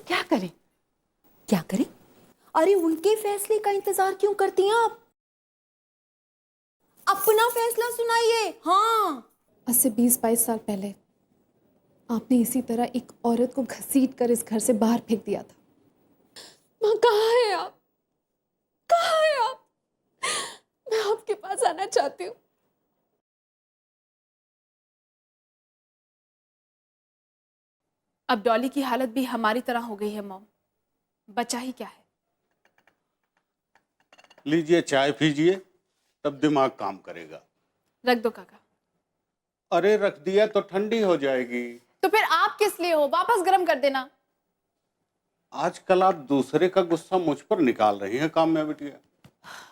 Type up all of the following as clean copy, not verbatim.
क्या करें? क्या करें? अरे उनके फैसले का इंतजार क्यों करती हैं आप? अपना फैसला सुनाइए। हाँ, आज से 20-22 साल पहले आपने इसी तरह एक औरत को घसीट कर इस घर से बाहर फेंक दिया था। माँ, कहाँ है आप? कहाँ है आप? मैं आपके पास आना चाहती हूँ। अब डॉली की हालत भी हमारी तरह हो गई है मॉम। बचा ही क्या है। लीजिए चाय पीजिए, तब दिमाग काम करेगा। रख दो काका। अरे रख दिया तो ठंडी हो जाएगी। तो फिर आप किस लिए हो? वापस गर्म कर देना। आजकल आप दूसरे का गुस्सा मुझ पर निकाल रही हैं काम्या बिटिया।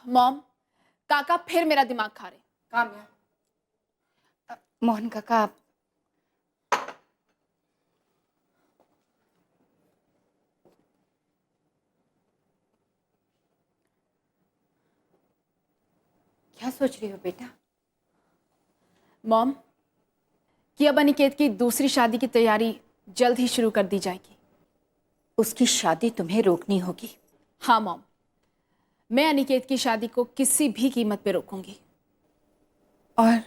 मॉम, काका फिर मेरा दिमाग खा रहे। काम्या। मोहन काका, आप क्या सोच रही हो बेटा? मॉम, कि अब अनिकेत की दूसरी शादी की तैयारी जल्द ही शुरू कर दी जाएगी। उसकी शादी तुम्हें रोकनी होगी। हाँ मॉम, मैं अनिकेत की शादी को किसी भी कीमत पे रोकूंगी। और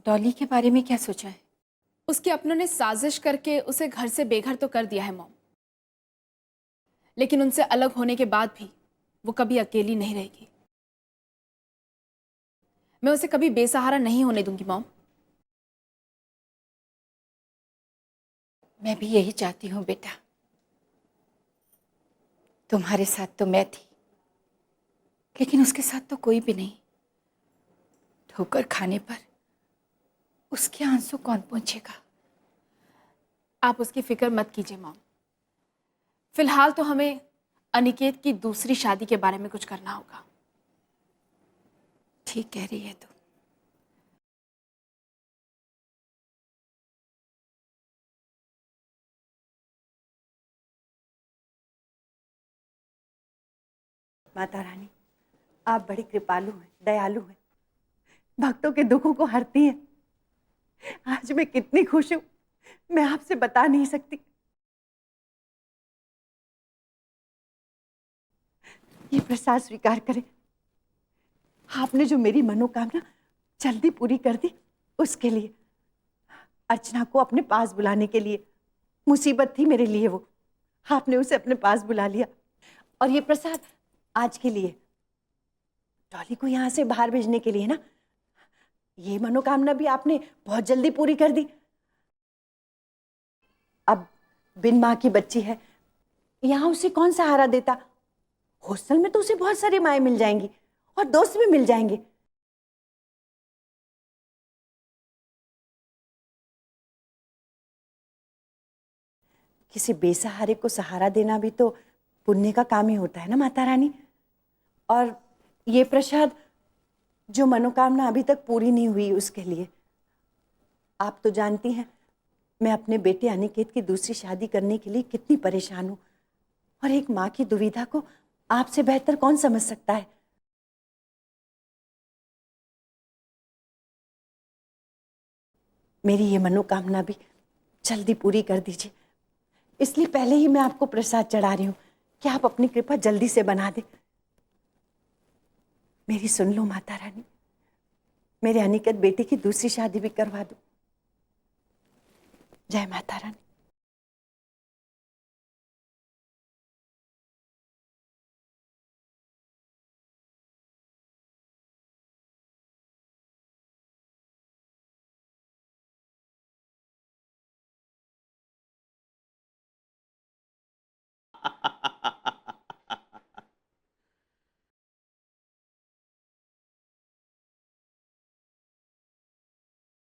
डॉली के बारे में क्या सोचा है? उसके अपनों ने साजिश करके उसे घर से बेघर तो कर दिया है मॉम, लेकिन उनसे अलग होने के बाद भी वो कभी अकेली नहीं रहेगी। मैं उसे कभी बेसहारा नहीं होने दूंगी मॉम। मैं भी यही चाहती हूँ बेटा। तुम्हारे साथ तो मैं थी, लेकिन उसके साथ तो कोई भी नहीं। ठोकर खाने पर उसके आंसू कौन पोंछेगा? आप उसकी फिक्र मत कीजिए मॉम। फिलहाल तो हमें अनिकेत की दूसरी शादी के बारे में कुछ करना होगा। ठीक कह रही है तू। माता रानी, आप बड़ी कृपालु हैं, दयालु हैं, भक्तों के दुखों को हरती हैं। आज मैं कितनी खुश हूं, मैं आपसे बता नहीं सकती। ये प्रसाद स्वीकार करें। आपने जो मेरी मनोकामना जल्दी पूरी कर दी, उसके लिए। अर्चना को अपने पास बुलाने के लिए, मुसीबत थी मेरे लिए वो, आपने उसे अपने पास बुला लिया। और ये प्रसाद आज के लिए, डॉली को यहां से बाहर भेजने के लिए ना। ये मनोकामना भी आपने बहुत जल्दी पूरी कर दी। अब बिन मां की बच्ची है, यहां उसे कौन सहारा देता? हॉस्टल में तो उसे बहुत सारी माएँ मिल जाएंगी और दोस्त भी मिल जाएंगे। किसी बेसहारे को सहारा देना भी तो पुण्य का काम ही होता है ना माता रानी। और ये प्रसाद, जो मनोकामना अभी तक पूरी नहीं हुई उसके लिए। आप तो जानती हैं मैं अपने बेटे अनिकेत की दूसरी शादी करने के लिए कितनी परेशान हूं, और एक माँ की दुविधा को आपसे बेहतर कौन समझ सकता है। मेरी ये मनोकामना भी जल्दी पूरी कर दीजिए। इसलिए पहले ही मैं आपको प्रसाद चढ़ा रही हूं कि आप अपनी कृपा जल्दी से बना दे। मेरी सुन लो माता रानी, मेरे अनिकेत बेटे की दूसरी शादी भी करवा दो। जय माता रानी।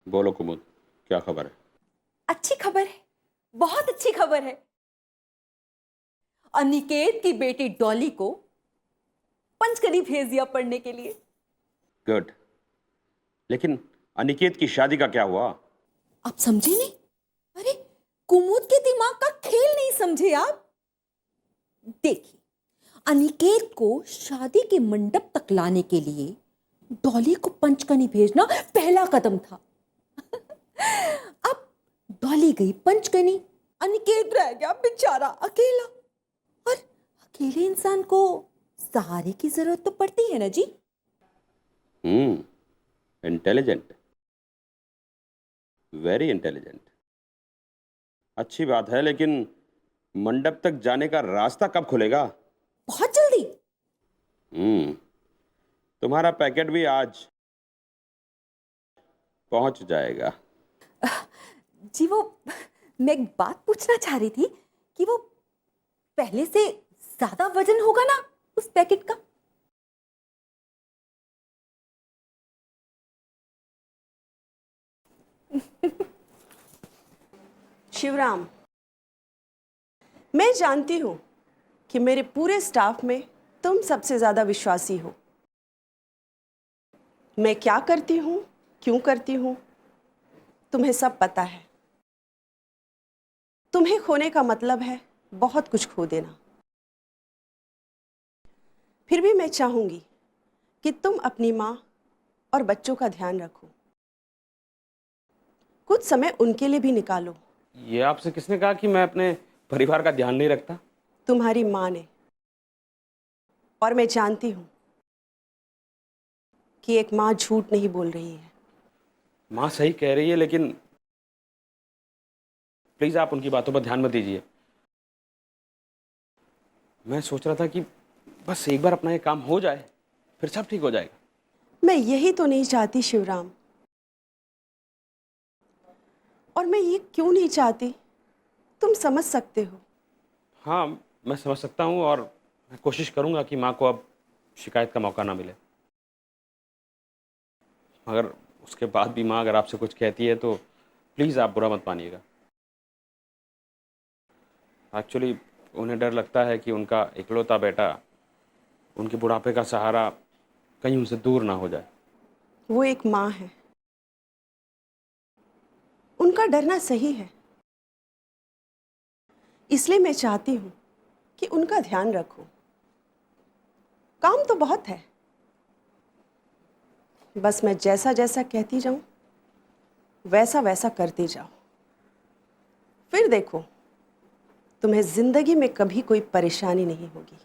बोलो कुमुद, क्या खबर है? अच्छी खबर है, बहुत अच्छी खबर है। अनिकेत की बेटी डॉली को पंचकली भेज दिया पढ़ने के लिए। गुड। लेकिन अनिकेत की शादी का क्या हुआ? आप समझे नहीं? अरे कुमुद के दिमाग का खेल नहीं समझे आप? देखिए, अनिकेत को शादी के मंडप तक लाने के लिए डॉली को पंचकनी भेजना पहला कदम था। अब डॉली गई पंचकनी, अनिकेत रह गया बेचारा अकेला। और अकेले इंसान को सहारे की जरूरत तो पड़ती है ना जी। Intelligent, very intelligent. अच्छी बात है, लेकिन मंडप तक जाने का रास्ता कब खुलेगा? बहुत जल्दी। तुम्हारा पैकेट भी आज पहुंच जाएगा। जी वो मैं एक बात पूछना चाह रही थी कि वो पहले से ज्यादा वजन होगा ना उस पैकेट का? शिवराम, मैं जानती हूं कि मेरे पूरे स्टाफ में तुम सबसे ज्यादा विश्वासी हो। मैं क्या करती हूं, क्यों करती हूं, तुम्हें सब पता है। तुम्हें खोने का मतलब है बहुत कुछ खो देना। फिर भी मैं चाहूंगी कि तुम अपनी मां और बच्चों का ध्यान रखो। कुछ समय उनके लिए भी निकालो। ये आपसे किसने कहा कि मैं अपने परिवार का ध्यान नहीं रखता? तुम्हारी मां ने। और मैं जानती हूं कि एक मां झूठ नहीं बोल रही है। माँ सही कह रही है, लेकिन प्लीज आप उनकी बातों पर ध्यान मत दीजिए। मैं सोच रहा था कि बस एक बार अपना ये काम हो जाए, फिर सब ठीक हो जाएगा। मैं यही तो नहीं चाहती शिवराम। और मैं ये क्यों नहीं चाहती, तुम समझ सकते हो। हाँ, मैं समझ सकता हूँ, और मैं कोशिश करूंगा कि माँ को अब शिकायत का मौका ना मिले। मगर उसके बाद भी माँ अगर आपसे कुछ कहती है तो प्लीज़ आप बुरा मत मानिएगा। एक्चुअली उन्हें डर लगता है कि उनका इकलौता बेटा उनके बुढ़ापे का सहारा कहीं उनसे दूर ना हो जाए। वो एक माँ है, उनका डरना सही है। इसलिए मैं चाहती हूं कि उनका ध्यान रखो। काम तो बहुत है, बस मैं जैसा जैसा कहती जाऊं वैसा वैसा करते जाओ। फिर देखो, तुम्हें जिंदगी में कभी कोई परेशानी नहीं होगी।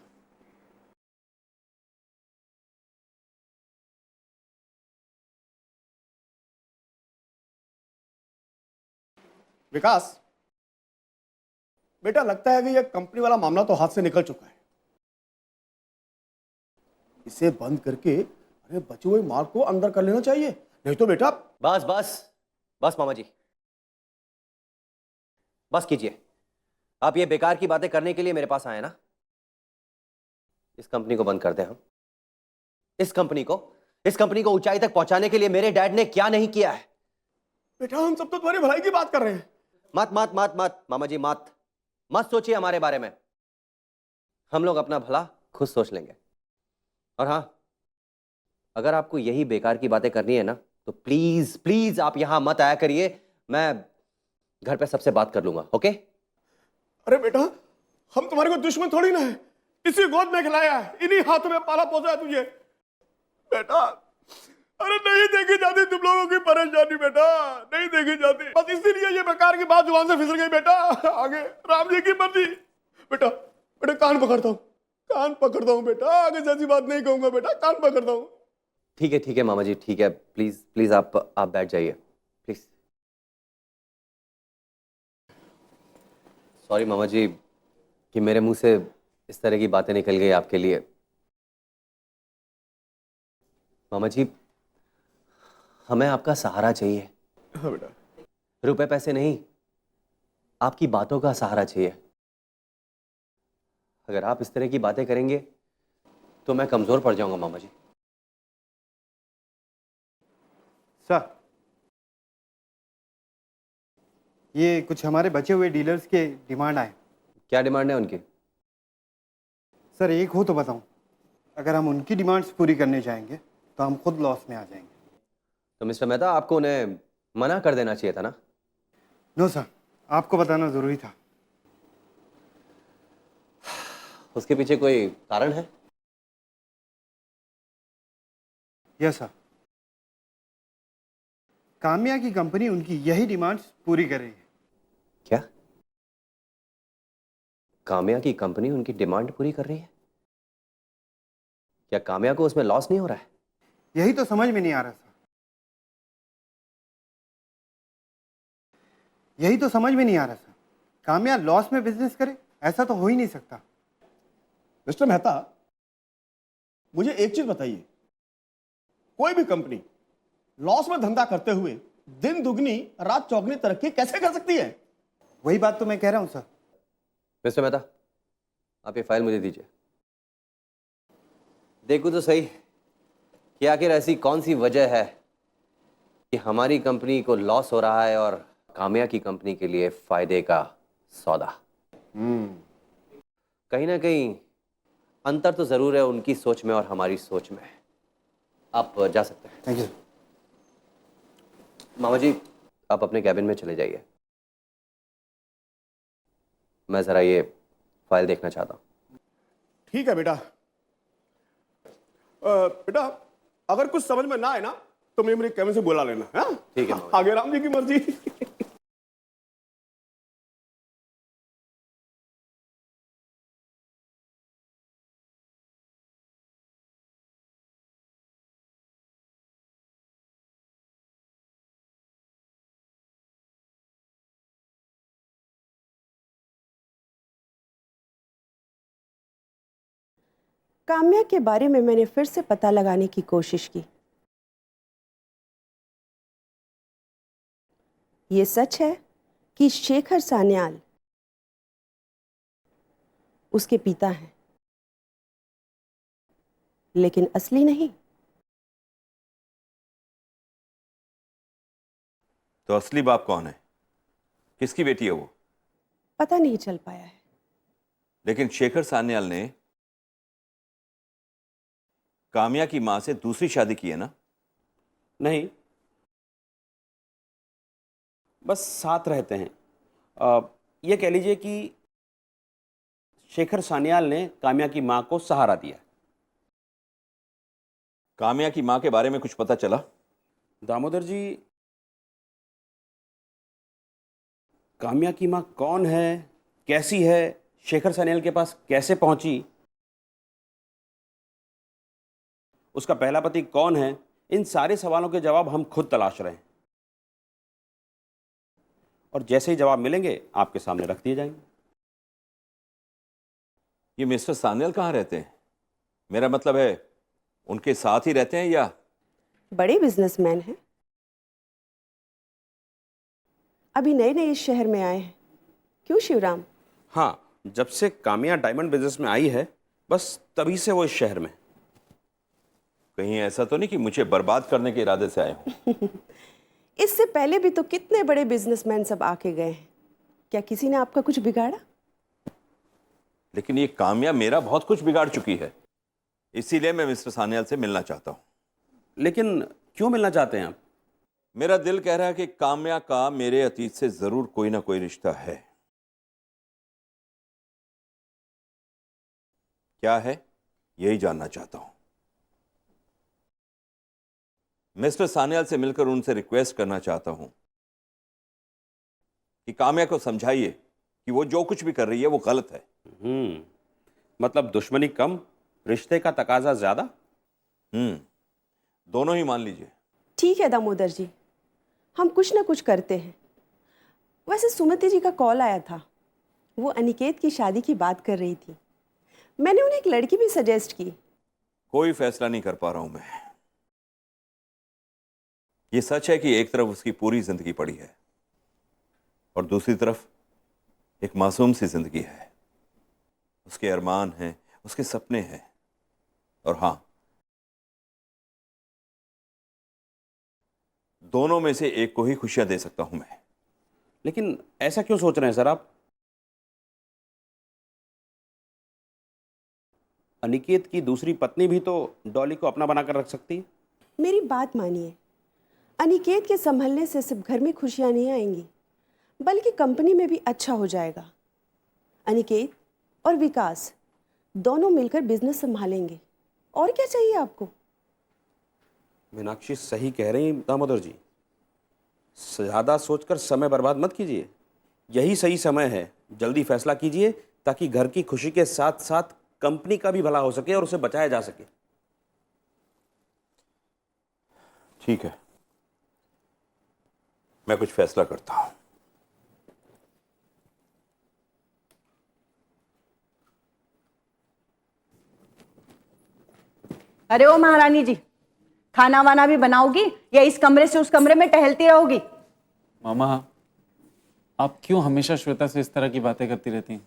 विकास बेटा, लगता है कि यह कंपनी वाला मामला तो हाथ से निकल चुका है। इसे बंद करके अरे बचे हुए माल को अंदर कर लेना चाहिए, नहीं तो बेटा। बस बस बस मामा जी, बस कीजिए। आप ये बेकार की बातें करने के लिए मेरे पास आए ना? इस कंपनी को बंद कर दें हम। इस कंपनी को ऊंचाई तक पहुंचाने के लिए मेरे डैड ने क्या नहीं किया है। बेटा, हम सब तो तुम्हारी भलाई की बात कर रहे हैं। मत मत मत मत मामा जी, मत मत सोचिए हमारे बारे में। हम लोग अपना भला खुद सोच लेंगे। और हां, अगर आपको यही बेकार की बातें करनी है ना, तो प्लीज प्लीज आप यहां मत आया करिए। मैं घर पे सबसे बात कर लूंगा, ओके? अरे बेटा, हम तुम्हारे को दुश्मन थोड़ी ना है। इसी गोद में खिलाया है, इन्हीं हाथों में पाला पोसा है तुझे। बेटा, अरे नहीं देखी जाती तुम लोगों की परेशानी बेटा, नहीं देखी जाती। बस इसीलिए ये बेकार की बात जुबान से फिसल गई बेटा। आगे राम जी की मर्जी। बेटा बेटा, कान पकड़ता हूँ बेटा, आगे जैसी बात नहीं कहूंगा बेटा, कान पकड़ता हूँ। ठीक है मामा जी, ठीक है। प्लीज प्लीज आप बैठ जाइए प्लीज। सॉरी मामा जी कि मेरे मुंह से इस तरह की बातें निकल गई आपके लिए। मामा जी, हमें आपका सहारा चाहिए। हाँ बेटा। रुपए पैसे नहीं, आपकी बातों का सहारा चाहिए। अगर आप इस तरह की बातें करेंगे तो मैं कमजोर पड़ जाऊंगा मामा जी। सर, ये कुछ हमारे बचे हुए डीलर्स के डिमांड आए। क्या डिमांड है उनकी? सर, एक हो तो बताऊं। अगर हम उनकी डिमांड्स पूरी करने जाएंगे तो हम खुद लॉस में आ जाएंगे। तो मिस्टर मेहता, आपको उन्हें मना कर देना चाहिए था ना? नो सर, आपको बताना जरूरी था। उसके पीछे कोई कारण है? यस सर, काम्या की कंपनी उनकी यही डिमांड्स पूरी कर रही है। क्या? काम्या की कंपनी उनकी डिमांड पूरी कर रही है? क्या काम्या को उसमें लॉस नहीं हो रहा है? यही तो समझ में नहीं आ रहा सर, यही तो समझ में नहीं आ रहा सर। काम्या लॉस में बिजनेस करे, ऐसा तो हो ही नहीं सकता। मिस्टर मेहता, मुझे एक चीज बताइए, कोई भी कंपनी लॉस में धंधा करते हुए दिन दुगनी रात चौगनी तरक्की कैसे कर सकती है? वही बात तो मैं कह रहा हूं सर। मिस्टर मेहता, आप ये फाइल मुझे दीजिए। देखो तो सही कि आखिर ऐसी कौन सी वजह है कि हमारी कंपनी को लॉस हो रहा है और काम्या की कंपनी के लिए फायदे का सौदा। कहीं ना कहीं अंतर तो जरूर है उनकी सोच में और हमारी सोच में। आप जा सकते हैं। Thank you. मामा जी, आप अपने कैबिन में चले जाइए, मैं जरा ये फाइल देखना चाहता हूं। ठीक है बेटा। बेटा, अगर कुछ समझ में ना आए ना तो मैं मेरे कैबिन से बुला लेना। हाँ? ठीक है मामा जी। आगे राम जी की मर्जी। काम्या के बारे में मैंने फिर से पता लगाने की कोशिश की। ये सच है कि शेखर सान्याल उसके पिता हैं, लेकिन असली नहीं। तो असली बाप कौन है? किसकी बेटी है वो? पता नहीं चल पाया है। लेकिन शेखर सान्याल ने काम्या की मां से दूसरी शादी की है ना? नहीं, बस साथ रहते हैं। ये कह लीजिए कि शेखर सान्याल ने काम्या की मां को सहारा दिया। काम्या की मां के बारे में कुछ पता चला? दामोदर जी, काम्या की मां कौन है, कैसी है, शेखर सान्याल के पास कैसे पहुंची, उसका पहला पति कौन है, इन सारे सवालों के जवाब हम खुद तलाश रहे हैं और जैसे ही जवाब मिलेंगे आपके सामने रख दिए जाएंगे। ये मिस्टर सान्याल कहाँ रहते हैं? मेरा मतलब है उनके साथ ही रहते हैं या? बड़े बिजनेसमैन हैं, अभी नए नए इस शहर में आए हैं। क्यों शिवराम? हाँ, जब से काम्या डायमंड बिजनेस में आई है बस तभी से वो इस शहर में। कहीं ऐसा तो नहीं कि मुझे बर्बाद करने के इरादे से आए हो? इससे पहले भी तो कितने बड़े बिजनेसमैन सब आके गए हैं। क्या किसी ने आपका कुछ बिगाड़ा? लेकिन ये काम्या मेरा बहुत कुछ बिगाड़ चुकी है, इसीलिए मैं मिस्टर सान्याल से मिलना चाहता हूं। लेकिन क्यों मिलना चाहते हैं आप? मेरा दिल कह रहा है कि काम्या का मेरे अतीत से जरूर कोई ना कोई रिश्ता है। क्या है, यही जानना चाहता हूं। मिस्टर सान्याल से मिलकर उनसे रिक्वेस्ट करना चाहता हूं कि काम्या को समझाइए कि वो जो कुछ भी कर रही है वो गलत है। मतलब दुश्मनी कम, रिश्ते का तकाजा ज्यादा? दोनों ही मान लीजिए। ठीक है दामोदर जी, हम कुछ ना कुछ करते हैं। वैसे सुमति जी का कॉल आया था, वो अनिकेत की शादी की बात कर रही थी। मैंने उन्हें एक लड़की भी सजेस्ट की। कोई फैसला नहीं कर पा रहा हूं मैं। ये सच है कि एक तरफ उसकी पूरी जिंदगी पड़ी है और दूसरी तरफ एक मासूम सी जिंदगी है। उसके अरमान हैं, उसके सपने हैं, और हां, दोनों में से एक को ही खुशियां दे सकता हूं मैं। लेकिन ऐसा क्यों सोच रहे हैं सर आप? अनिकेत की दूसरी पत्नी भी तो डॉली को अपना बनाकर रख सकती है। मेरी बात मानिए, अनिकेत के संभलने से सिर्फ घर में खुशियां नहीं आएंगी, बल्कि कंपनी में भी अच्छा हो जाएगा। अनिकेत और विकास दोनों मिलकर बिजनेस संभालेंगे। और क्या चाहिए आपको? मीनाक्षी सही कह रही हैं दामोदर जी, ज़्यादा सोचकर समय बर्बाद मत कीजिए। यही सही समय है, जल्दी फैसला कीजिए ताकि घर की खुशी के साथ साथ कंपनी का भी भला हो सके और उसे बचाया जा सके। ठीक है, मैं कुछ फैसला करता हूं। अरे ओ महारानी जी, खाना वाना भी बनाओगी या इस कमरे से उस कमरे में टहलती रहोगी? मामा, आप क्यों हमेशा श्वेता से इस तरह की बातें करती रहती हैं?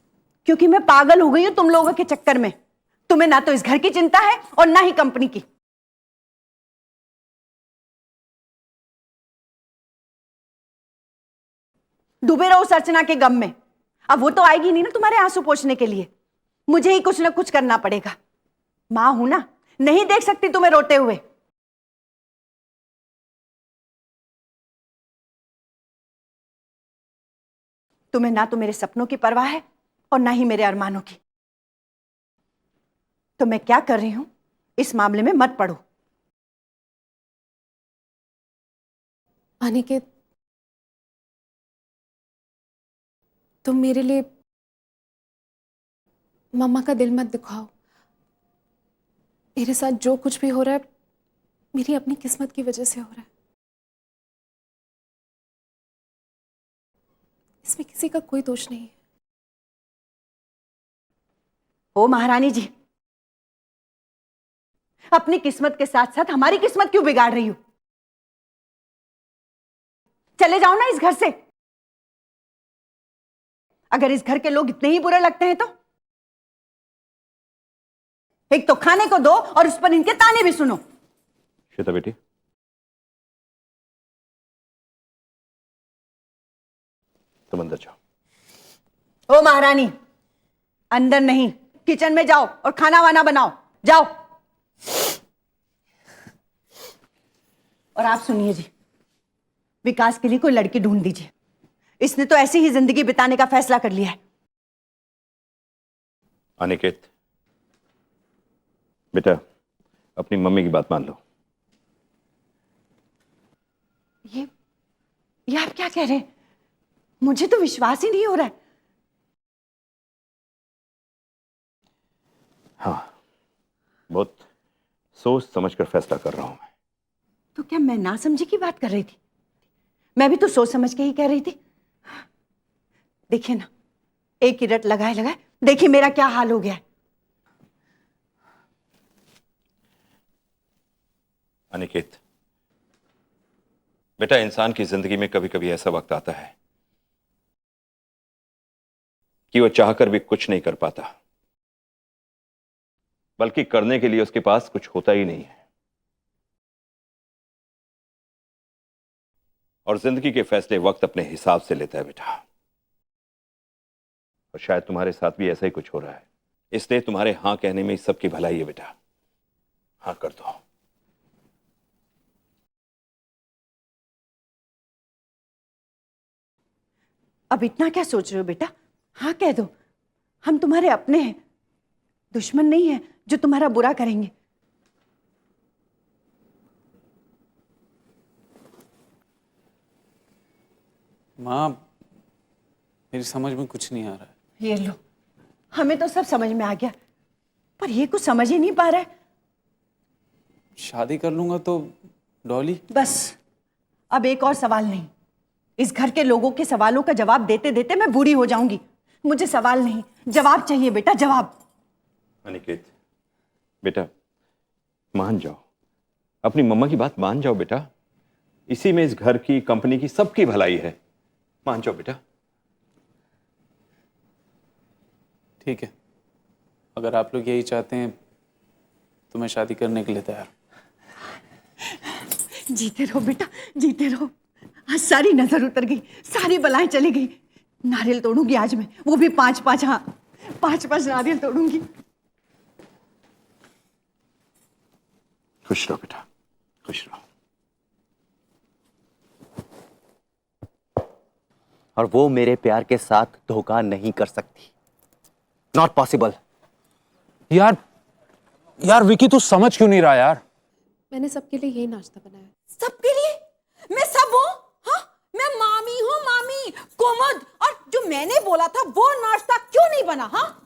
क्योंकि मैं पागल हो गई हूं तुम लोगों के चक्कर में। तुम्हें ना तो इस घर की चिंता है और ना ही कंपनी की। डूबे रहो उस अर्चना के गम में। अब वो तो आएगी नहीं ना तुम्हारे आंसू पोंछने के लिए। मुझे ही कुछ ना कुछ करना पड़ेगा। मां हूं ना, नहीं देख सकती तुम्हें रोते हुए। तुम्हें ना तो मेरे सपनों की परवाह है और ना ही मेरे अरमानों की। तो मैं क्या कर रही हूं इस मामले में मत पड़ो। अनिकेत, तुम मेरे लिए मम्मा का दिल मत दुखाओ। मेरे साथ जो कुछ भी हो रहा है मेरी अपनी किस्मत की वजह से हो रहा है। इसमें किसी का कोई दोष नहीं है। ओ महारानी जी, अपनी किस्मत के साथ साथ हमारी किस्मत क्यों बिगाड़ रही हो? चले जाओ ना इस घर से। अगर इस घर के लोग इतने ही बुरे लगते हैं तो एक तो खाने को दो और उस पर इनके ताने भी सुनो। श्वेता बेटी, तुम अंदर जाओ। ओ महारानी, अंदर नहीं, किचन में जाओ और खाना वाना बनाओ। जाओ। और आप सुनिए जी, विकास के लिए कोई लड़की ढूंढ दीजिए। इसने तो ऐसी ही जिंदगी बिताने का फैसला कर लिया है। अनिकेत बेटा, अपनी मम्मी की बात मान लो। ये आप क्या कह रहे हैं? मुझे तो विश्वास ही नहीं हो रहा है। हाँ, बहुत सोच समझ कर फैसला कर रहा हूं मैं। तो क्या मैं ना समझी की बात कर रही थी? मैं भी तो सोच समझ के ही कह रही थी। देखिए ना, एक ही रट लगाए लगाए देखिए मेरा क्या हाल हो गया है। अनिकेत बेटा, इंसान की जिंदगी में कभी कभी ऐसा वक्त आता है कि वो चाहकर भी कुछ नहीं कर पाता, बल्कि करने के लिए उसके पास कुछ होता ही नहीं है। और जिंदगी के फैसले वक्त अपने हिसाब से लेता है बेटा। और शायद तुम्हारे साथ भी ऐसा ही कुछ हो रहा है, इसलिए तुम्हारे हां कहने में सबकी भलाई है बेटा। हां कर दो। अब इतना क्या सोच रहे हो बेटा? हाँ कह दो। हम तुम्हारे अपने हैं, दुश्मन नहीं है जो तुम्हारा बुरा करेंगे। माँ, मेरी समझ में कुछ नहीं आ रहा है। ये लो, हमें तो सब समझ में आ गया, पर ये कुछ समझ ही नहीं पा रहा है। शादी कर लूंगा तो डॉली? बस, अब एक और सवाल नहीं। इस घर के लोगों के सवालों का जवाब देते देते मैं बूढ़ी हो जाऊंगी। मुझे सवाल नहीं, जवाब चाहिए बेटा, जवाब। अनिकेत बेटा, मान जाओ, अपनी मम्मा की बात मान जाओ बेटा। इसी में इस घर की, कंपनी की, सबकी भलाई है। मान जाओ बेटा। ठीक है, अगर आप लोग यही चाहते हैं तो मैं शादी करने के लिए तैयार। जीते रहो बेटा, जीते रहो। आज सारी नजर उतर गई, सारी बलाएं चली गई। नारियल तोड़ूंगी आज मैं, वो भी 5-5। हाँ, 5-5 नारियल तोड़ूंगी। खुश रहो बेटा, खुश रहो। और वो मेरे प्यार के साथ धोखा नहीं कर सकती। Not possible. यार विकी, तू समझ क्यों नहीं रहा यार? मैंने सबके लिए यही नाश्ता बनाया। सबके लिए? मैं सब हूँ? हाँ, मैं मामी हूँ, मामी। कोमल, और जो मैंने बोला था वो नाश्ता क्यों नहीं बना? हाँ,